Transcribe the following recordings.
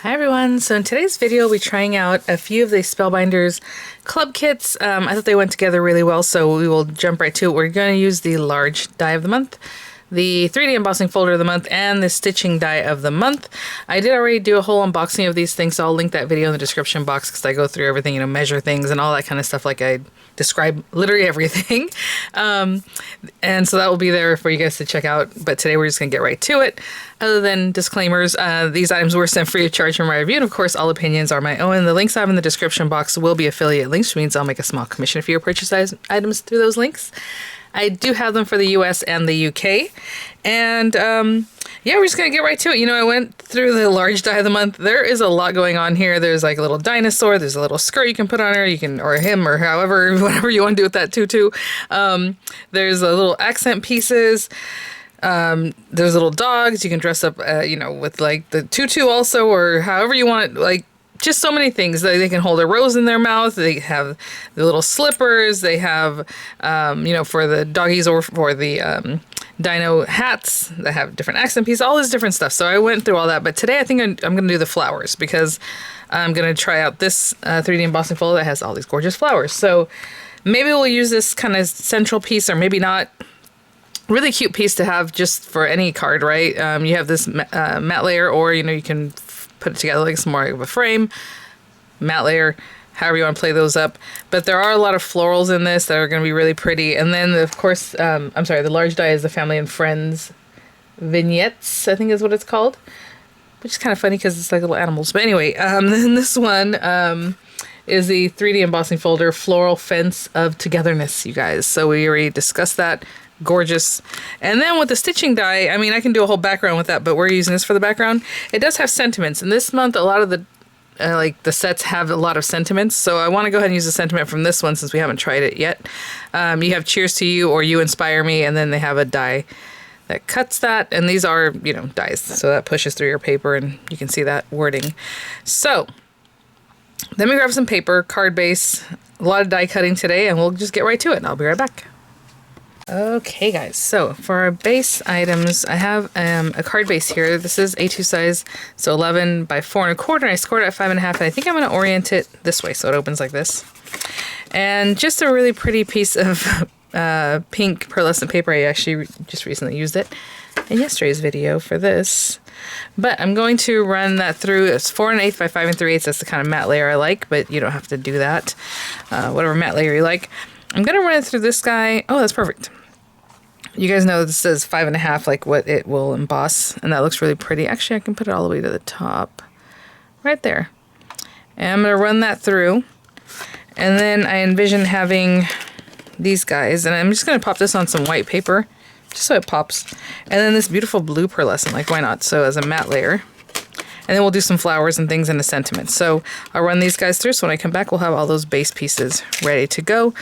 Hi everyone, so in today's video we'll be trying out a few of the Spellbinders club kits. I thought they went together really well, so we will jump right to it. We're going to use the large die of the month, the 3D embossing folder of the month, and the stitching die of the month. I did already do a whole unboxing of these things, so I'll link that video in the description box because I go through everything, measure things and all that kind of stuff. Like I describe literally everything. And so that will be there for you guys to check out. But today we're just going to get right to it. Other than disclaimers, these items were sent free of charge from my review, and of course all opinions are my own. The links I have in the description box will be affiliate links, which means I'll make a small commission if you purchase items through those links. I do have them for the US and the UK. And yeah, we're just going to get right to it. I went through the large die of the month. There is a lot going on here. There's like a little dinosaur. There's a little skirt you can put on her. You can, or him, or however, whatever you want to do with that tutu. There's a little accent pieces. There's little dogs. You can dress up, with like the tutu also, or however you want it, like just so many things. They can hold a rose in their mouth. They have the little slippers. They have, for the doggies or for the dino hats that have different accent pieces, all this different stuff. So I went through all that. But today I think I'm going to do the flowers because I'm going to try out this 3D embossing folder that has all these gorgeous flowers. So maybe we'll use this kind of central piece, or maybe not. Really cute piece to have just for any card, right? You have this matte layer, or you can put it together like some more of a frame, matte layer, however you want to play those up. But there are a lot of florals in this that are going to be really pretty. And then of course, the large die is the Family and Friends vignettes, I think is what it's called, which is kind of funny because it's like little animals. But anyway, then this one is the 3D embossing folder Floral Fence of Togetherness, you guys. So we already discussed that. Gorgeous. And then with the stitching die, I can do a whole background with that, but we're using this for the background. It does have sentiments, and this month a lot of the the sets have a lot of sentiments, so I want to go ahead and use a sentiment from this one since we haven't tried it yet. You have Cheers to You or You Inspire Me, and then they have a die that cuts that, and these are dies, so that pushes through your paper and you can see that wording. So let me grab some paper, card base, a lot of die cutting today, and we'll just get right to it, and I'll be right back. Okay guys, so for our base items, I have a card base here. This is A2 size, so 11 by 4 1/4, and I scored it at 5 1/2, and I think I'm going to orient it this way so it opens like this. And just a really pretty piece of pink pearlescent paper. I actually just recently used it in yesterday's video for this. But I'm going to run that through. It's 4 1/8 by 5 3/8. That's the kind of matte layer I like, but you don't have to do that. Whatever matte layer you like. I'm going to run it through this guy. Oh, that's perfect. You guys know this says 5 1/2, like what it will emboss, and that looks really pretty. Actually, I can put it all the way to the top, right there. And I'm going to run that through, and then I envision having these guys, and I'm just going to pop this on some white paper, just so it pops. And then this beautiful blue pearlescent, like why not? So as a matte layer. And then we'll do some flowers and things in a sentiment. So I'll run these guys through, so when I come back, we'll have all those base pieces ready to go.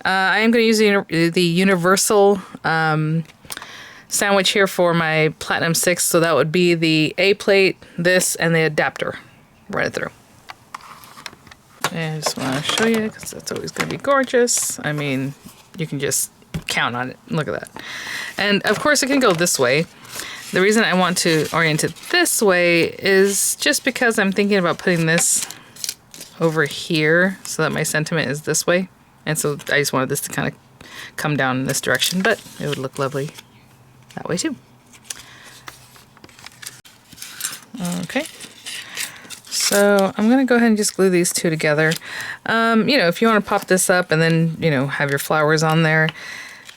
I am going to use the universal sandwich here for my Platinum 6, so that would be the A plate, this, and the adapter. Run it through. And I just want to show you, because that's always going to be gorgeous. You can just count on it. Look at that. And of course, it can go this way. The reason I want to orient it this way is just because I'm thinking about putting this over here so that my sentiment is this way. And so I just wanted this to kind of come down in this direction, but it would look lovely that way too. Okay. So I'm going to go ahead and just glue these two together. If you want to pop this up and then, have your flowers on there,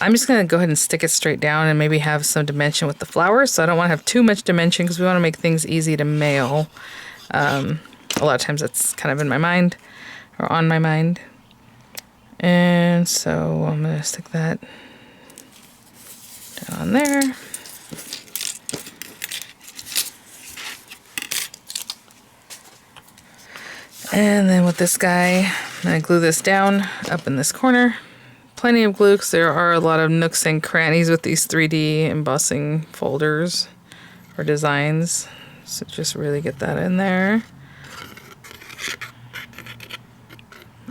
I'm just going to go ahead and stick it straight down and maybe have some dimension with the flowers. So I don't want to have too much dimension because we want to make things easy to mail. A lot of times that's kind of in my mind or on my mind. And so I'm going to stick that down on there. And then with this guy, I'm going to glue this down up in this corner. Plenty of glue because there are a lot of nooks and crannies with these 3D embossing folders or designs. So just really get that in there.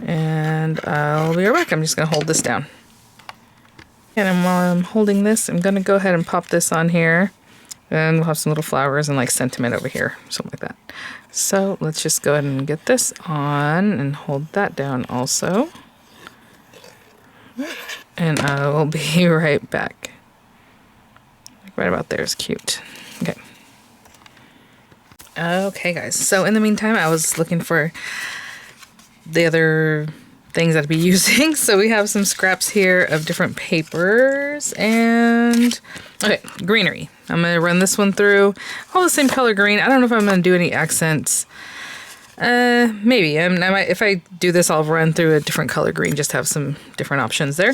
And I'll be right back. I'm just going to hold this down. And while I'm holding this, I'm going to go ahead and pop this on here. And we'll have some little flowers and like sentiment over here, something like that. So let's just go ahead and get this on and hold that down also. And I will be right back. Right about there is cute. Okay. Okay, guys. So in the meantime, I was looking for the other things I'd be using. So we have some scraps here of different papers and okay, greenery. I'm gonna run this one through. All the same color green. I don't know if I'm gonna do any accents. Maybe. I might, if I do this, I'll run through a different color green, just have some different options there.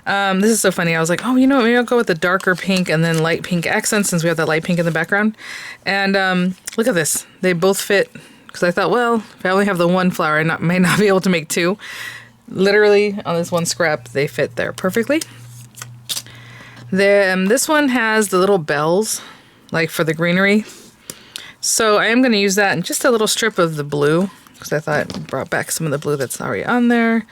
This is so funny. I was like, oh, you know what? Maybe I'll go with the darker pink and then light pink accents since we have that light pink in the background. And look at this. They both fit because I thought, well, if I only have the one flower, I may not be able to make two. Literally on this one scrap, they fit there perfectly. This one has the little bells, like for the greenery. So I am going to use that and just a little strip of the blue because I thought it brought back some of the blue that's already on there.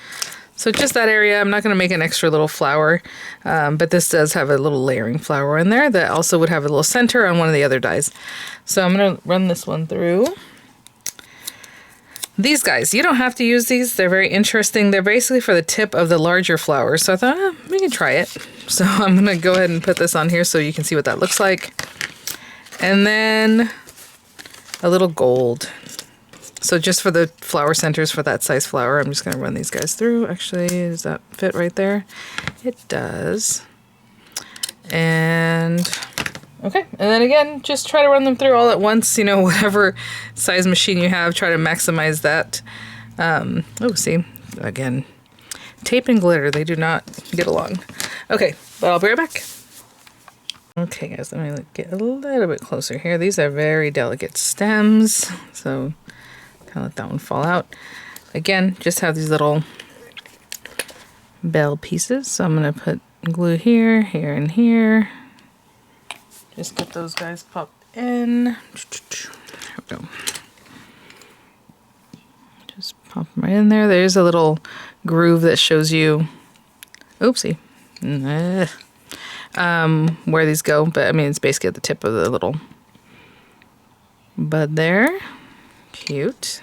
So just that area. I'm not going to make an extra little flower, but this does have a little layering flower in there that also would have a little center on one of the other dies. So I'm going to run this one through. These guys, you don't have to use these. They're very interesting. They're basically for the tip of the larger flower. So I thought, we can try it. So I'm going to go ahead and put this on here so you can see what that looks like. And then a little gold. So just for the flower centers for that size flower, I'm just going to run these guys through. Actually, does that fit right there? It does. And okay. And then again, just try to run them through all at once. You know, whatever size machine you have, try to maximize that. Oh, see, again, tape and glitter, they do not get along. Okay, but I'll be right back. Okay, guys, let me get a little bit closer here. These are very delicate stems, so kind of let that one fall out. Again, just have these little bell pieces. So I'm going to put glue here, here, and here. Just get those guys popped in. There we go. Just pop them right in there. There's a little groove that shows you, oopsie, where these go. But I mean, it's basically at the tip of the little bud there. Cute.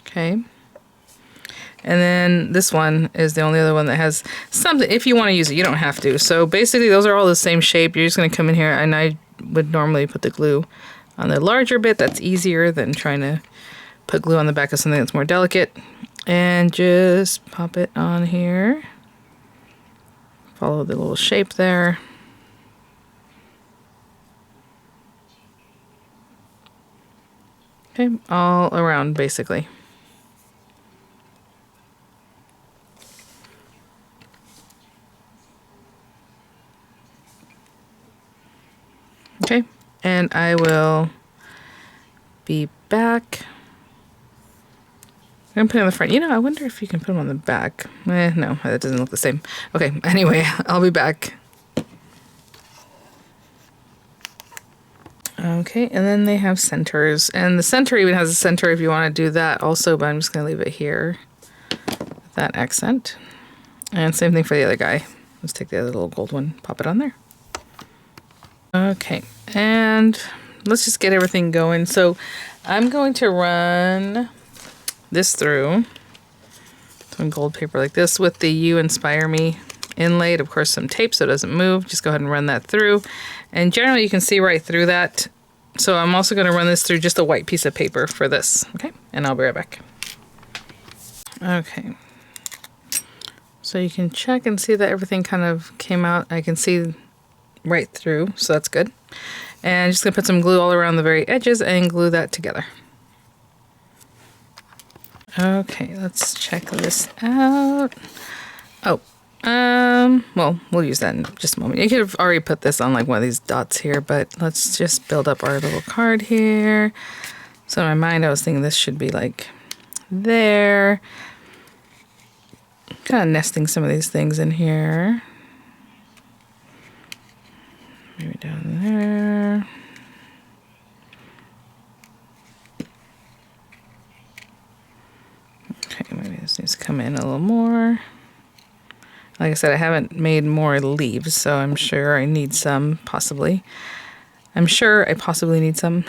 Okay. And then this one is the only other one that has something. If you want to use it, you don't have to. So basically, those are all the same shape. You're just going to come in here, and I would normally put the glue on the larger bit. That's easier than trying to put glue on the back of something that's more delicate. And just pop it on here. Follow the little shape there. Okay, all around basically. Okay, and I will be back. I'm going to put it on the front. You know, I wonder if you can put them on the back. No, that doesn't look the same. Okay, anyway, I'll be back. Okay, and then they have centers. And the center even has a center if you want to do that also, but I'm just going to leave it here with that accent. And same thing for the other guy. Let's take the other little gold one, pop it on there. Okay, and let's just get everything going. So I'm going to run this through some gold paper like this with the You Inspire Me inlaid. Of course, some tape so it doesn't move. Just go ahead and run that through. And generally you can see right through that. So I'm also going to run this through just a white piece of paper for this. Okay, and I'll be right back. Okay. So you can check and see that everything kind of came out. I can see right through, so that's good. And I'm just going to put some glue all around the very edges and glue that together. Okay, let's check this out. Oh, well, we'll use that in just a moment. You could have already put this on like one of these dots here, but let's just build up our little card here. So in my mind, I was thinking this should be like there. Kind of nesting some of these things in here. Maybe down there. Okay, maybe this needs to come in a little more. Like I said, I haven't made more leaves, so I'm sure I need some, possibly. I'm sure I possibly need some.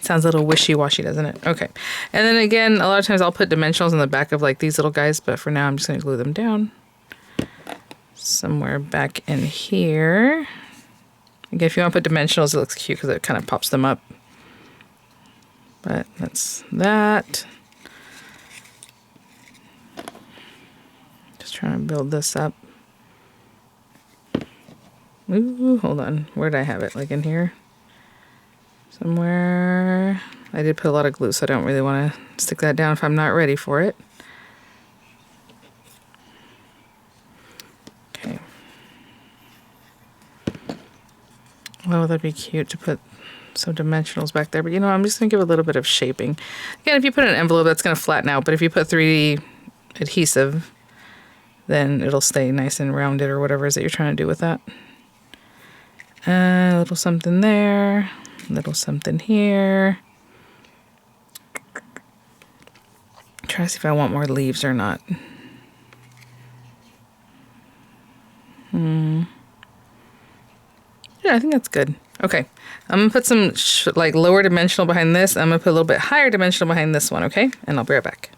Sounds a little wishy-washy, doesn't it? Okay. And then again, a lot of times I'll put dimensionals on the back of like these little guys, but for now I'm just going to glue them down. Somewhere back in here. Again, if you want to put dimensionals, it looks cute because it kind of pops them up. But that's that. Just trying to build this up. Ooh, hold on. Where did I have it? Like in here? Somewhere. I did put a lot of glue, so I don't really want to stick that down if I'm not ready for it. Okay. Oh, that'd be cute to put some dimensionals back there. But you know, I'm just going to give a little bit of shaping. Again, if you put an envelope, that's going to flatten out. But if you put 3D adhesive, then it'll stay nice and rounded or whatever it is that you're trying to do with that. A little something there. A little something here. Try to see if I want more leaves or not. Yeah, I think that's good. Okay, I'm gonna put some like lower dimensional behind this. I'm gonna put a little bit higher dimensional behind this one, okay? And I'll be right back.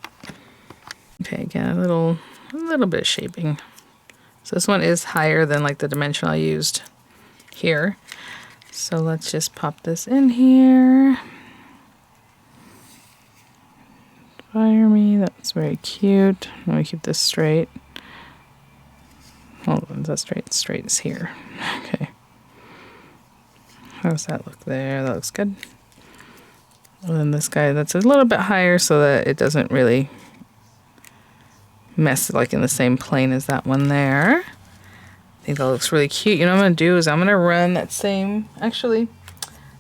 Okay, again, a little bit of shaping. So this one is higher than like the dimension I used here. So let's just pop this in here. Fire me, that's very cute. Let me keep this straight. Hold on, is that straight? Straight is here. Okay. How does that look there? That looks good. And then this guy, that's a little bit higher so that it doesn't really mess like in the same plane as that one there. I think that looks really cute. You know what I'm going to do is I'm going to run that same, actually,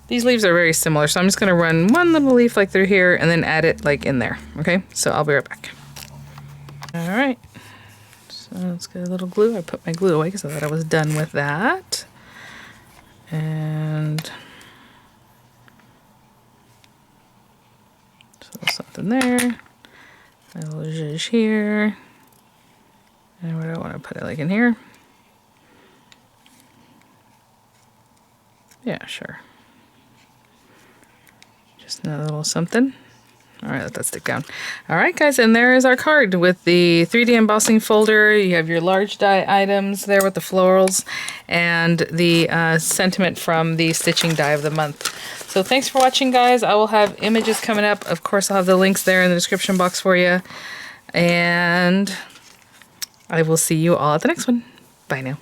these leaves are very similar. So I'm just going to run one little leaf like through here and then add it like in there. Okay, so I'll be right back. All right, so let's get a little glue. I put my glue away because I thought I was done with that. And so something there. A little zhuzh here. And where do I want to put it? Like in here? Yeah, sure. Just another little something. All right, let that stick down. All right, guys, and there is our card with the 3D embossing folder. You have your large die items there with the florals and the sentiment from the stitching die of the month. So thanks for watching, guys. I will have images coming up. Of course, I'll have the links there in the description box for you. And I will see you all at the next one. Bye now.